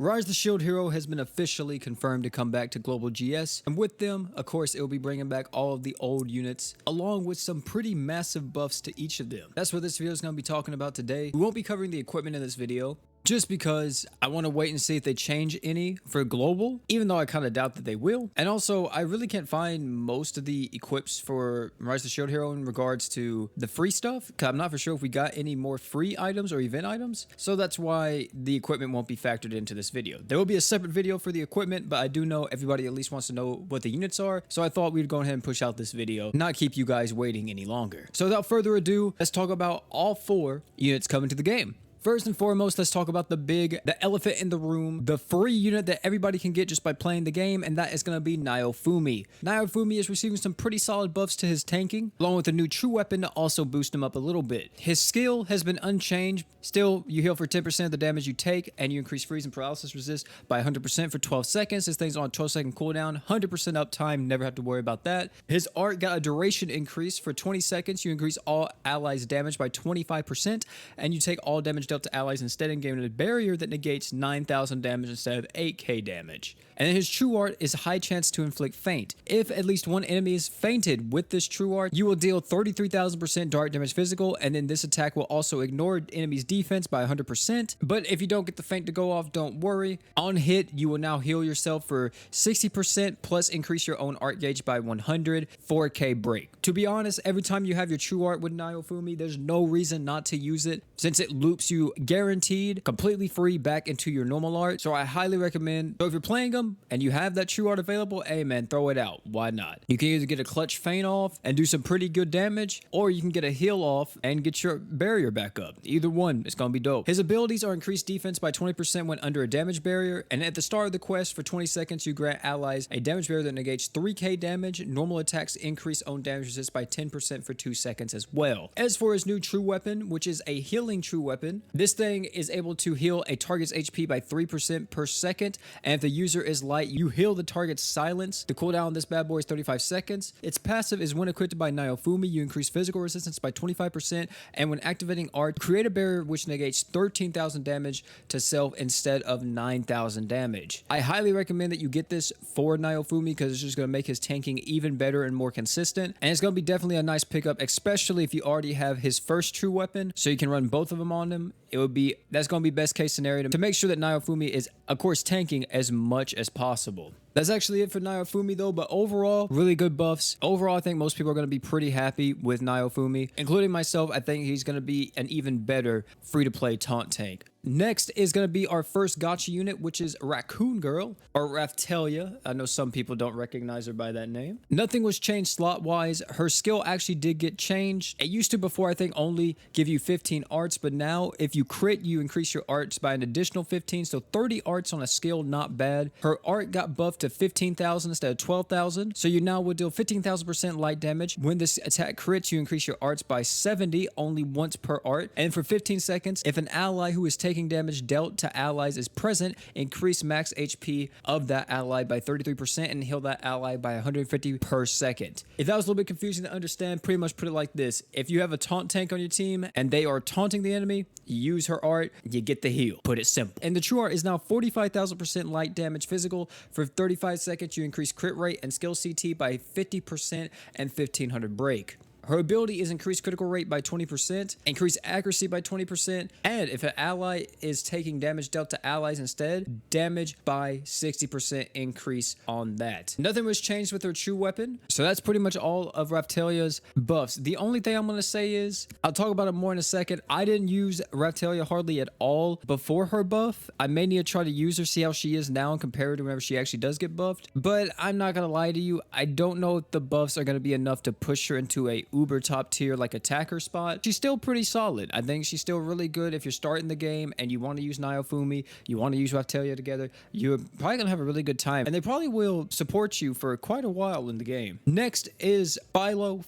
Rise the Shield Hero has been officially confirmed to come back to Global GS, and with them, of course, it will be bringing back all of the old units, along with some pretty massive buffs to each of them. That's what this video is going to be talking about today. We won't be covering the equipment in this video, just because I want to wait and see if they change any for global, even though I kind of doubt that they will. And also, I really can't find most of the equips for Rise the Shield Hero in regards to the free stuff, because I'm not for sure if we got any more free items or event items. So that's why the equipment won't be factored into this video. There will be a separate video for the equipment, but I do know everybody at least wants to know what the units are. So I thought we'd go ahead and push out this video, not keep you guys waiting any longer. So without further ado, let's talk about all 4 units coming to the game. First and foremost, let's talk about the elephant in the room, the free unit that everybody can get just by playing the game, and that is going to be Niofumi. Niofumi is receiving some pretty solid buffs to his tanking, along with a new true weapon to also boost him up a little bit. His skill has been unchanged. Still, you heal for 10% of the damage you take, and you increase freeze and paralysis resist by 100% for 12 seconds. This thing's on a 12-second cooldown, 100% uptime, never have to worry about that. His art got a duration increase for 20 seconds. You increase all allies' damage by 25%, and you take all damage dealt to allies instead and gain a barrier that negates 9,000 damage instead of 8k damage. And then his true art is high chance to inflict faint. If at least one enemy is fainted with this true art, you will deal 33,000% dart damage physical, and then this attack will also ignore enemy's defense by 100%. But if you don't get the faint to go off, don't worry. On hit, you will now heal yourself for 60% plus increase your own art gauge by 100, 4k break. To be honest, every time you have your true art with Niofumi, there's no reason not to use it, since it loops you guaranteed completely free back into your normal art. So I highly recommend. So if you're playing them and you have that true art available, hey man, throw it out. Why not? You can either get a clutch feint off and do some pretty good damage, or you can get a heal off and get your barrier back up. Either one, it's gonna be dope. His abilities are increased defense by 20% when under a damage barrier, and at the start of the quest for 20 seconds you grant allies a damage barrier that negates 3k damage. Normal attacks increase own damage resist by 10% for 2 seconds as well. As for his new true weapon, which is a healing true weapon, this thing is able to heal a target's HP by 3% per second, and if the user is light, you heal the target's silence. The cooldown on this bad boy is 35 seconds. Its passive is when equipped by Niofumi, you increase physical resistance by 25%, and when activating art, create a barrier which negates 13,000 damage to self instead of 9,000 damage. I highly recommend that you get this for Niofumi because it's just going to make his tanking even better and more consistent, and it's going to be definitely a nice pickup, especially if you already have his first true weapon, so you can run both of them on him. That's going to be best case scenario to make sure that Niofumi is, of course, tanking as much as possible. That's actually it for Niofumi though, but overall, really good buffs. Overall, I think most people are going to be pretty happy with Niofumi, including myself. I think he's going to be an even better free-to-play taunt tank. Next is going to be our first gacha unit, which is Raccoon Girl, or Reptilia. I know some people don't recognize her by that name. Nothing was changed slot-wise. Her skill actually did get changed. It used to before, I think, only give you 15 arts, but now if you crit, you increase your arts by an additional 15, so 30 arts on a skill, not bad. Her art got buffed to 15,000 instead of 12,000, so you now will deal 15,000% light damage. When this attack crits, you increase your arts by 70, only once per art, and for 15 seconds, if an ally who is taking damage dealt to allies is present, increase max HP of that ally by 33% and heal that ally by 150 per second. If that was a little bit confusing to understand, pretty much put it like this. If you have a taunt tank on your team and they are taunting the enemy, you use her art, you get the heal. Put it simple. And the true art is now 45,000% light damage physical. For 35 seconds, you increase crit rate and skill CT by 50% and 1500 break. Her ability is increased critical rate by 20%, increased accuracy by 20%, and if an ally is taking damage dealt to allies instead, damage by 60% increase on that. Nothing was changed with her true weapon, so that's pretty much all of Reptilia's buffs. The only thing I'm going to say is, I'll talk about it more in a second, I didn't use Reptilia hardly at all before her buff. I may need to try to use her, see how she is now and compare her to whenever she actually does get buffed, but I'm not going to lie to you, I don't know if the buffs are going to be enough to push her into a uber top tier like attacker spot. She's still pretty solid. I think she's still really good if you're starting the game and you want to use Niofumi, you want to use Reptilia together, you're probably gonna have a really good time, and they probably will support you for quite a while in the game. Next is Filo.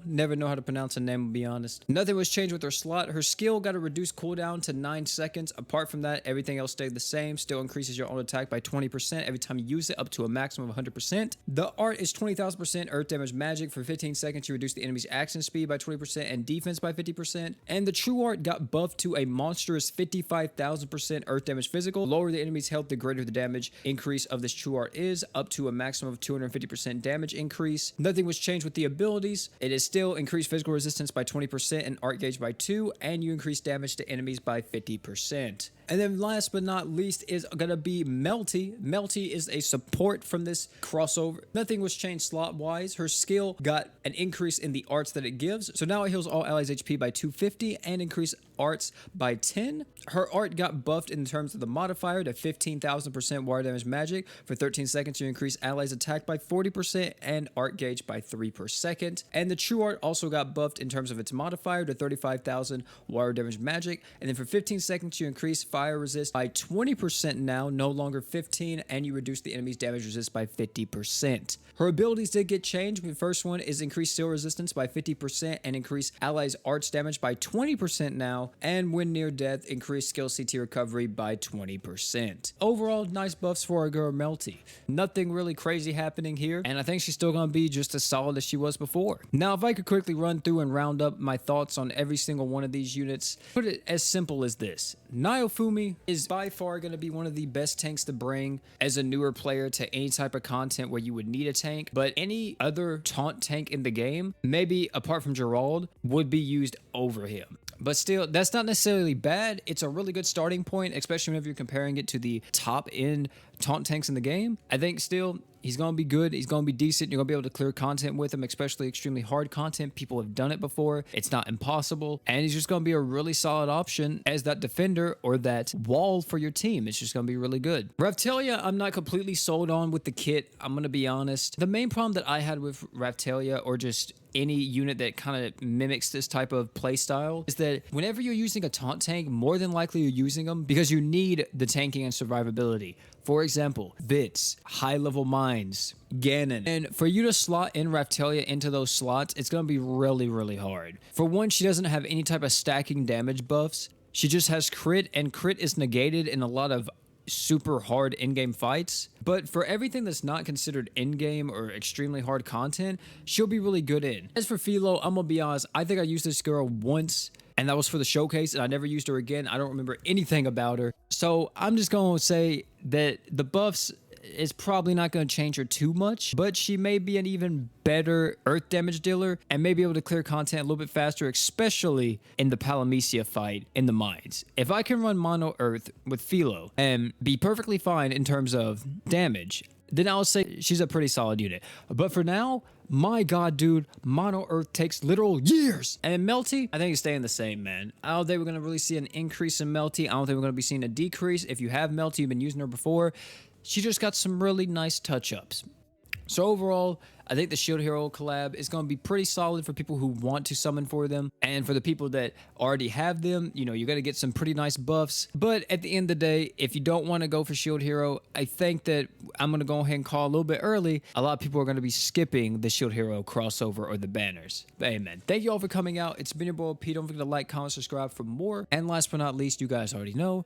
Never know how to pronounce her name, to be honest. Nothing was changed with her slot. Her skill got a reduced cooldown to 9 seconds. Apart from that, everything else stayed the same. Still increases your own attack by 20% every time you use it, up to a maximum of 100%. The art is 20,000% earth damage magic. For 15 seconds, you reduce the enemy's increased action speed by 20% and defense by 50%. And the True Art got buffed to a monstrous 55,000% earth damage physical. The lower the enemy's health, the greater the damage increase of this True Art is, up to a maximum of 250% damage increase. Nothing was changed with the abilities. It is still increased physical resistance by 20% and art gauge by 2, and you increase damage to enemies by 50%. And then last but not least is going to be Melty. Melty is a support from this crossover. Nothing was changed slot-wise. Her skill got an increase in the arts that it gives. So now it heals all allies HP by 250 and increase arts by 10. Her art got buffed in terms of the modifier to 15,000% water damage magic. For 13 seconds, you increase allies attack by 40% and art gauge by 3 per second. And the True Art also got buffed in terms of its modifier to 35,000 water damage magic. And then for 15 seconds, you increase fire resist by 20% now, no longer 15, and you reduce the enemy's damage resist by 50%. Her abilities did get changed. The first one is increase steel resistance by 50% and increase allies arts damage by 20% now, and when near death, increase skill CT recovery by 20%. Overall, nice buffs for our girl Melty. Nothing really crazy happening here, and I think she's still going to be just as solid as she was before. Now, if I could quickly run through and round up my thoughts on every single one of these units, put it as simple as this. Niofumi is by far going to be one of the best tanks to bring as a newer player to any type of content where you would need a tank, but any other taunt tank in the game, maybe apart from Gerald, would be used over him. But still, that's not necessarily bad. It's a really good starting point, especially whenever you're comparing it to the top end taunt tanks in the game. I think still, he's going to be good. He's going to be decent. You're going to be able to clear content with him, especially extremely hard content. People have done it before. It's not impossible. And he's just going to be a really solid option as that defender or that wall for your team. It's just going to be really good. Reptilia, I'm not completely sold on with the kit. I'm going to be honest. The main problem that I had with Reptilia, or just any unit that kind of mimics this type of play style, is that whenever you're using a taunt tank, more than likely you're using them because you need the tanking and survivability. For example, Bits, High Level Mines, Ganon. And for you to slot in Reptilia into those slots, it's going to be really, really hard. For one, she doesn't have any type of stacking damage buffs. She just has crit, and crit is negated in a lot of super hard in-game fights. But for everything that's not considered in-game or extremely hard content, she'll be really good in. As for Filo, I'm gonna be honest, I think I used this girl once, and that was for the showcase, and I never used her again. I don't remember anything about her. So I'm just gonna say that the buffs is probably not going to change her too much, but she may be an even better earth damage dealer and may be able to clear content a little bit faster, especially in the Palamecia fight in the mines. If I can run mono earth with Filo and be perfectly fine in terms of damage, then I'll say she's a pretty solid unit. But for now, my god, dude, mono earth takes literal years. And Melty, I think it's staying the same, man. I don't think we're going to really see an increase in Melty. I don't think we're going to be seeing a decrease. If you have Melty, you've been using her before, she just got some really nice touch-ups. So overall, I think the Shield Hero collab is going to be pretty solid for people who want to summon for them. And for the people that already have them, you know, you got to get some pretty nice buffs. But at the end of the day, if you don't want to go for Shield Hero, I think that I'm going to go ahead and call a little bit early. A lot of people are going to be skipping the Shield Hero crossover or the banners. But hey, man, thank you all for coming out. It's been your boy, P. Don't forget to like, comment, subscribe for more. And last but not least, you guys already know,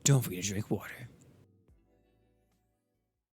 don't forget to drink water.